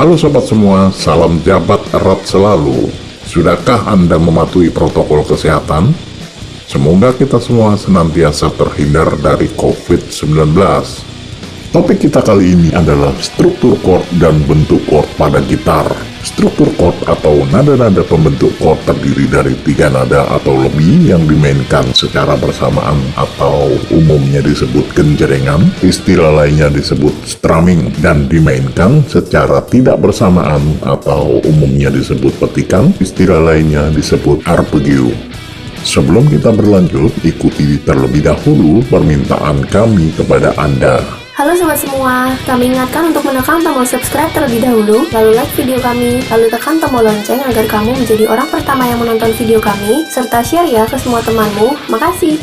Halo sobat semua, salam jabat erat selalu. Sudahkah Anda mematuhi protokol kesehatan? Semoga kita semua senantiasa terhindar dari COVID-19. Topik kita kali ini adalah struktur chord dan bentuk chord pada gitar. Struktur chord atau nada-nada pembentuk chord terdiri dari 3 nada atau lebih yang dimainkan secara bersamaan atau umumnya disebut genjrengan, istilah lainnya disebut strumming, dan dimainkan secara tidak bersamaan atau umumnya disebut petikan, istilah lainnya disebut arpeggio. Sebelum kita berlanjut, ikuti terlebih dahulu permintaan kami kepada Anda. Halo sobat semua, kami ingatkan untuk menekan tombol subscribe terlebih dahulu, lalu like video kami, lalu tekan tombol lonceng agar kamu menjadi orang pertama yang menonton video kami, serta share ya ke semua temanmu. Makasih.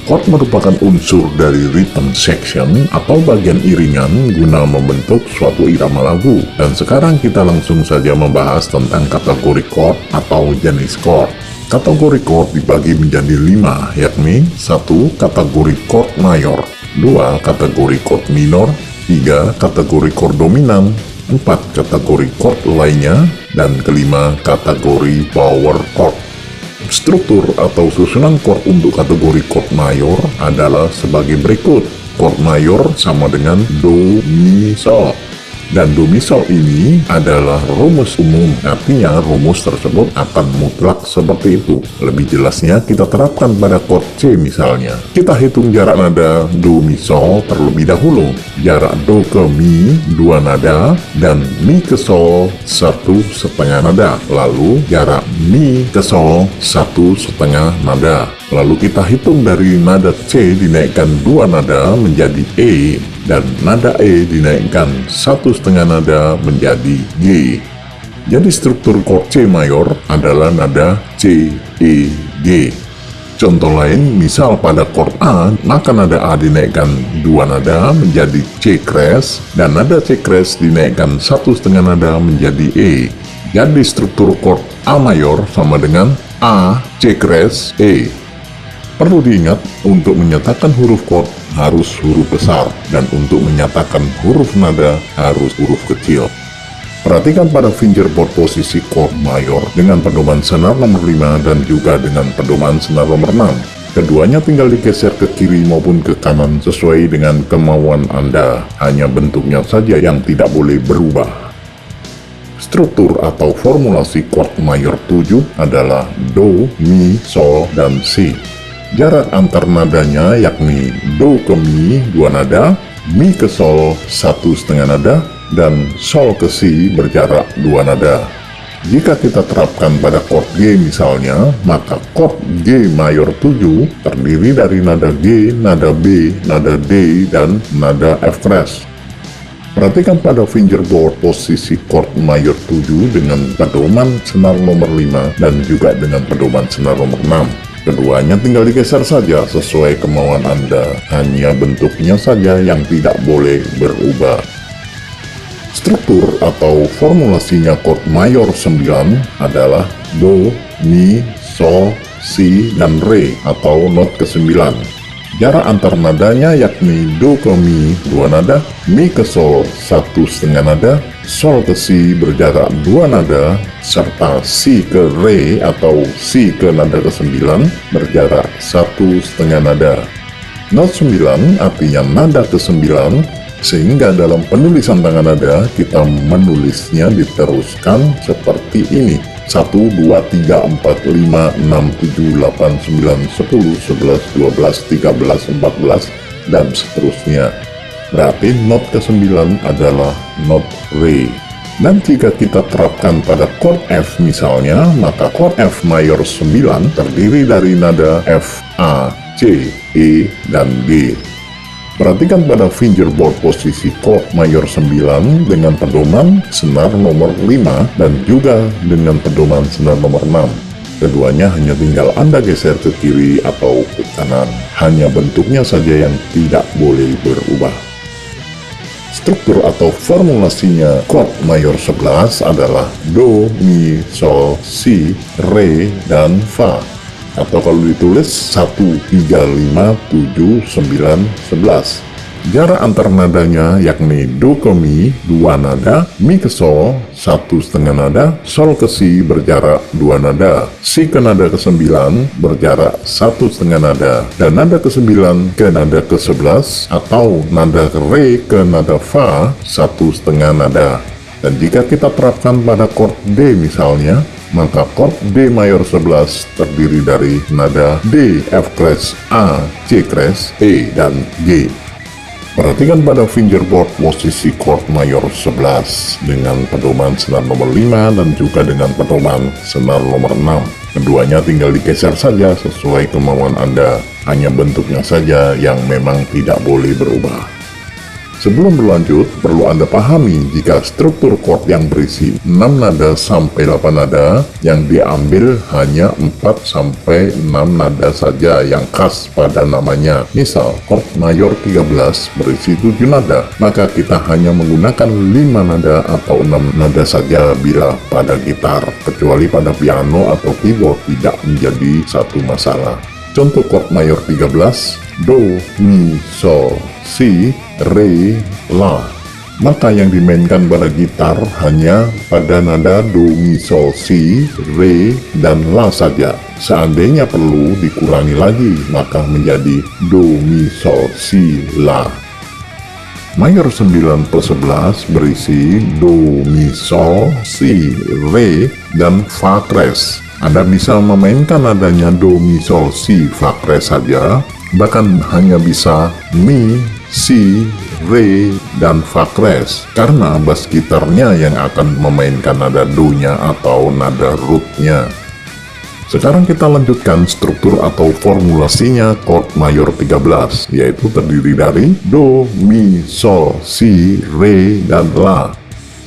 Chord merupakan unsur dari rhythm section atau bagian iringan guna membentuk suatu irama lagu. Dan sekarang kita langsung saja membahas tentang kategori chord atau jenis chord. Kategori chord dibagi menjadi 5, yakni 1. Kategori chord mayor, 2. Kategori chord minor, 3. Kategori chord dominan, 4. Kategori chord lainnya, dan kelima kategori power chord. Struktur atau susunan chord untuk kategori chord mayor adalah sebagai berikut. Chord mayor sama dengan do, mi, sol. Dan do, mi, sol ini adalah rumus umum, artinya rumus tersebut akan mutlak seperti itu. Lebih jelasnya kita terapkan pada chord C misalnya. Kita hitung jarak nada do, mi, sol terlebih dahulu. Jarak do ke mi 2 nada dan mi ke sol 1,5 nada. Lalu jarak mi ke sol 1,5 nada. Lalu kita hitung dari nada C dinaikkan 2 nada menjadi E, dan nada E dinaikkan 1,5 nada menjadi G. Jadi struktur chord C mayor adalah nada C, E, G. Contoh lain, misal pada chord A, maka nada A dinaikkan 2 nada menjadi C crash, dan nada C crash dinaikkan 1,5 nada menjadi E. Jadi struktur chord A mayor sama dengan A, C crash, E. Perlu diingat, untuk menyatakan huruf chord harus huruf besar, dan untuk menyatakan huruf nada harus huruf kecil. Perhatikan pada fingerboard posisi chord mayor dengan pedoman senar nomor 5 dan juga dengan pedoman senar nomor 6. Keduanya tinggal digeser ke kiri maupun ke kanan sesuai dengan kemauan Anda, hanya bentuknya saja yang tidak boleh berubah. Struktur atau formulasi chord mayor 7 adalah do, mi, sol, dan si. Jarak antar nadanya yakni do ke mi 2 nada, mi ke sol 1,5 nada, dan sol ke si berjarak 2 nada. Jika kita terapkan pada chord G misalnya, maka chord G mayor 7 terdiri dari nada G, nada B, nada D, dan nada F crash. Perhatikan pada fingerboard posisi chord mayor 7 dengan pedoman senar nomor 5 dan juga dengan pedoman senar nomor 6. Keduanya tinggal digeser saja sesuai kemauan Anda, hanya bentuknya saja yang tidak boleh berubah. Struktur atau formulasinya chord mayor 9 adalah do, mi, sol, si, dan re atau not ke-9. Jarak antar nadanya yakni do ke mi 2 nada, mi ke sol 1,5 nada, sol ke si berjarak 2 nada, serta si ke re atau si ke nada ke-9 berjarak 1,5 nada. Not 9 artinya nada ke-9, sehingga dalam penulisan tangan nada kita menulisnya diteruskan seperti ini: 1, 2, 3, 4, 5, 6, 7, 8, 9, 10, 11, 12, 13, 14, dan seterusnya. Berarti not ke-9 adalah not re. Dan jika kita terapkan pada chord F misalnya, maka chord F mayor 9 terdiri dari nada F, A, C, E, dan G. Perhatikan pada fingerboard posisi chord mayor 9 dengan pedoman senar nomor 5 dan juga dengan pedoman senar nomor 6. Keduanya hanya tinggal Anda geser ke kiri atau ke kanan, hanya bentuknya saja yang tidak boleh berubah. Struktur atau formulasinya chord mayor 11 adalah do, mi, sol, si, re, dan fa. Atau kalau ditulis 1, 3, 5, 7, 9, 11. Jarak antar nadanya yakni do ke mi 2 nada, mi ke sol 1,5 nada, sol ke si berjarak 2 nada, si ke nada ke-9 berjarak 1,5 nada, dan nada ke-9 ke nada ke-11 atau nada re ke nada fa 1,5 nada. Dan jika kita terapkan pada chord D misalnya, maka chord D mayor 11 terdiri dari nada D, F crash, A, C crash, E, dan G. Perhatikan pada fingerboard posisi chord mayor 11 dengan pedoman senar nomor 5 dan juga dengan pedoman senar nomor 6. Keduanya tinggal digeser saja sesuai kemauan Anda, hanya bentuknya saja yang memang tidak boleh berubah. Sebelum berlanjut, perlu Anda pahami jika struktur chord yang berisi 6 nada sampai 8 nada yang diambil hanya 4 sampai 6 nada saja yang khas pada namanya. Misal, chord mayor 13 berisi 7 nada, maka kita hanya menggunakan 5 nada atau 6 nada saja bila pada gitar, kecuali pada piano atau keyboard tidak menjadi satu masalah. Contoh chord mayor 13, do, mi, sol, si, re, la. Maka yang dimainkan pada gitar hanya pada nada do, mi, sol, si, re, dan la saja. Seandainya perlu dikurangi lagi, maka menjadi do, mi, sol, si, la. Mayor 9 plus 11 berisi do, mi, sol, si, re, dan fa crash. Anda bisa memainkan nadanya do, mi, sol, si, fa crash saja, bahkan hanya bisa mi, si, re, dan fa crash, karena bass gitarnya yang akan memainkan nada do-nya atau nada root-nya. Sekarang kita lanjutkan struktur atau formulasinya chord mayor 13, yaitu terdiri dari do, mi, sol, si, re, dan la.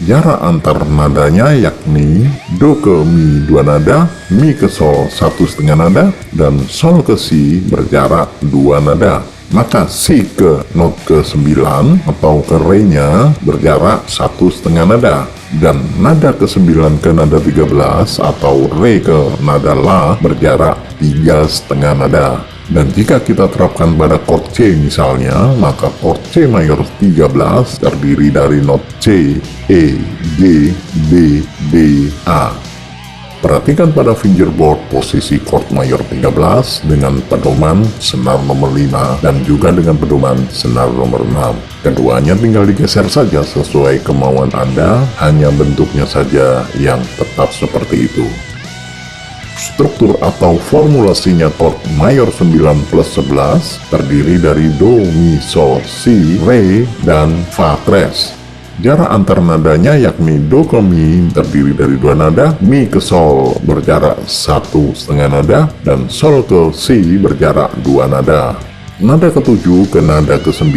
Jarak antar nadanya yakni do ke mi 2 nada, mi ke sol 1,5 nada, dan sol ke si berjarak 2 nada. Maka si ke not ke-9 atau ke re-nya berjarak 1,5 nada, dan nada ke-9 ke nada 13 atau re ke nada la berjarak 3,5 nada. Dan jika kita terapkan pada chord C misalnya, maka chord C mayor 13 terdiri dari not C, E, G, D, D, A. Perhatikan pada fingerboard posisi chord mayor 13 dengan pedoman senar nomor 5 dan juga dengan pedoman senar nomor 6. Keduanya tinggal digeser saja sesuai kemauan Anda, hanya bentuknya saja yang tetap seperti itu. Struktur atau formulasinya chord mayor 9 plus 11 terdiri dari do, mi, sol, si, re, dan fa crash. Jarak antar nadanya yakni do ke mi terdiri dari 2 nada, mi ke sol berjarak 1,5 nada, dan sol ke si berjarak 2 nada. Nada ke-7 ke nada ke-9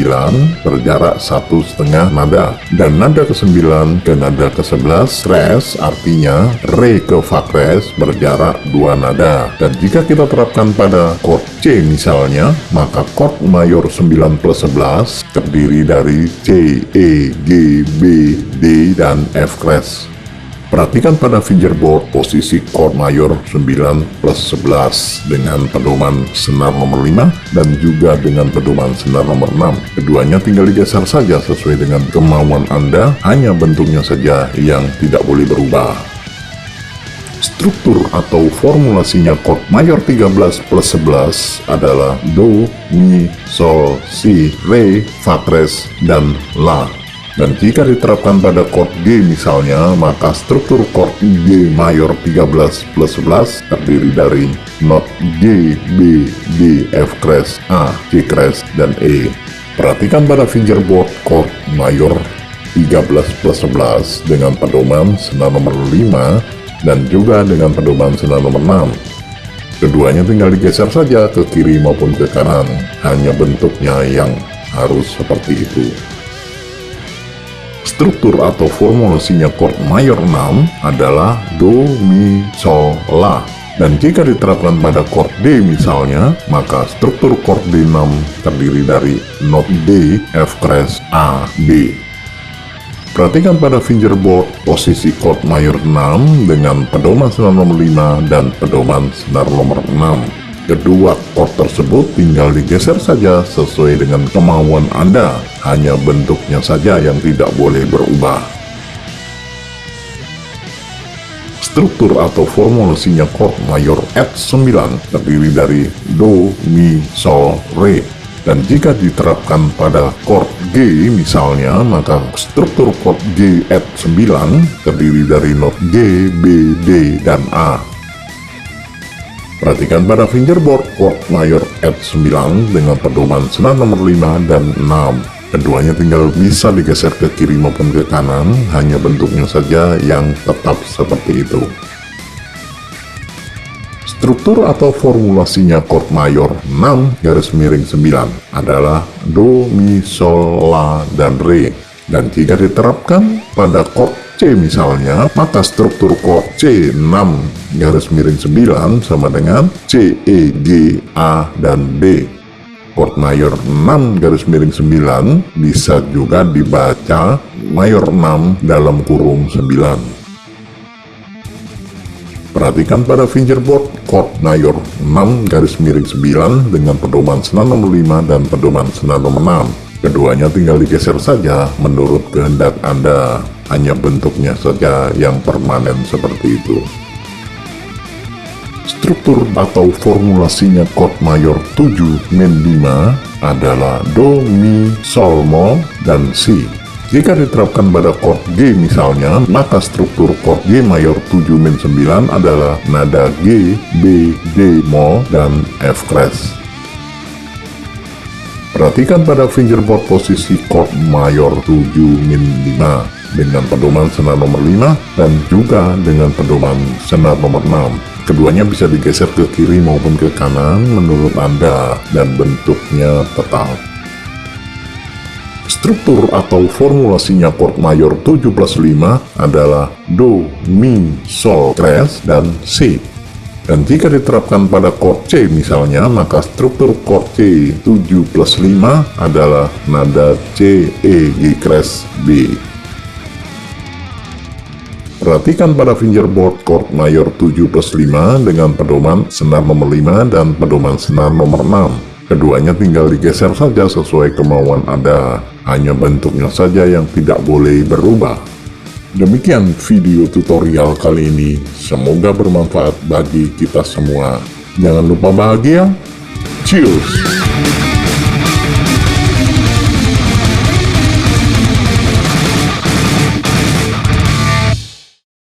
berjarak 1,5 nada, dan nada ke-9 ke nada ke-11 crash, artinya re ke fa crash berjarak 2 nada. Dan jika kita terapkan pada chord C misalnya, maka chord mayor 9 plus 11 terdiri dari C, E, G, B, D, dan F crash. Perhatikan pada fingerboard posisi chord mayor 9 plus 11 dengan pedoman senar nomor 5 dan juga dengan pedoman senar nomor 6. Keduanya tinggal digeser saja sesuai dengan kemauan Anda, hanya bentuknya saja yang tidak boleh berubah. Struktur atau formulasinya chord mayor 13 plus 11 adalah do, mi, sol, si, re, fa crash, dan la. Dan jika diterapkan pada chord G misalnya, maka struktur chord G mayor 13 plus 11 terdiri dari not G, B, D, F crash, A, C crash, dan E. Perhatikan pada fingerboard chord mayor 13 plus 11 dengan pedoman senar nomor 5 dan juga dengan pedoman senar nomor 6. Keduanya tinggal digeser saja ke kiri maupun ke kanan, hanya bentuknya yang harus seperti itu. Struktur atau formulasinya chord mayor 6 adalah do, mi, sol, la. Dan jika diterapkan pada chord D misalnya, maka struktur chord D6 terdiri dari not D, F crash, A, B. Perhatikan pada fingerboard posisi chord mayor 6 dengan pedoman senar nomor 5 dan pedoman senar nomor 6. Kedua chord tersebut tinggal digeser saja sesuai dengan kemauan Anda, hanya bentuknya saja yang tidak boleh berubah. Struktur atau formulasinya chord mayor add 9 terdiri dari Do, Mi, Sol, Re. Dan jika diterapkan pada chord G misalnya, maka struktur chord G add 9 terdiri dari not G, B, D, dan A. Perhatikan pada fingerboard chord mayor add 9 dengan pedoman senar nomor 5 dan 6. Keduanya tinggal bisa digeser ke kiri maupun ke kanan, hanya bentuknya saja yang tetap seperti itu. Struktur atau formulasinya chord mayor 6 garis miring 9 adalah Do, Mi, Sol, La, dan Re. Dan jika diterapkan pada chord C misalnya, maka struktur chord C 6 garis miring 9 sama dengan C, E, G, A, dan D. Chord mayor 6 garis miring 9 bisa juga dibaca mayor 6 dalam kurung 9. Perhatikan pada fingerboard chord mayor 6 garis miring 9 dengan pedoman senar nomor 5 dan pedoman senar nomor 6. Keduanya tinggal digeser saja menurut kehendak Anda, hanya bentuknya saja yang permanen seperti itu. Struktur atau formulasinya chord mayor 7 min 5 adalah Do, Mi, Sol, Mo, dan Si. Jika diterapkan pada chord G misalnya, maka struktur chord G mayor 7 min 9 adalah nada G, B, D, Mo, dan F crash. Perhatikan pada fingerboard posisi chord mayor 7 min 5 dengan pedoman senar nomor 5 dan juga dengan pedoman senar nomor 6. Keduanya bisa digeser ke kiri maupun ke kanan menurut Anda dan bentuknya tetap. Struktur atau formulasinya chord mayor 7 plus 5 adalah Do, Mi, Sol, Crash, dan Si. Dan jika diterapkan pada chord C misalnya, maka struktur chord C 7 plus 5 adalah nada C, E, G crash, B. Perhatikan pada fingerboard chord mayor 7 plus 5 dengan pedoman senar nomor 5 dan pedoman senar nomor 6. Keduanya tinggal digeser saja sesuai kemauan Anda, hanya bentuknya saja yang tidak boleh berubah. Demikian video tutorial kali ini, semoga bermanfaat bagi kita semua. Jangan lupa bahagia, cheers!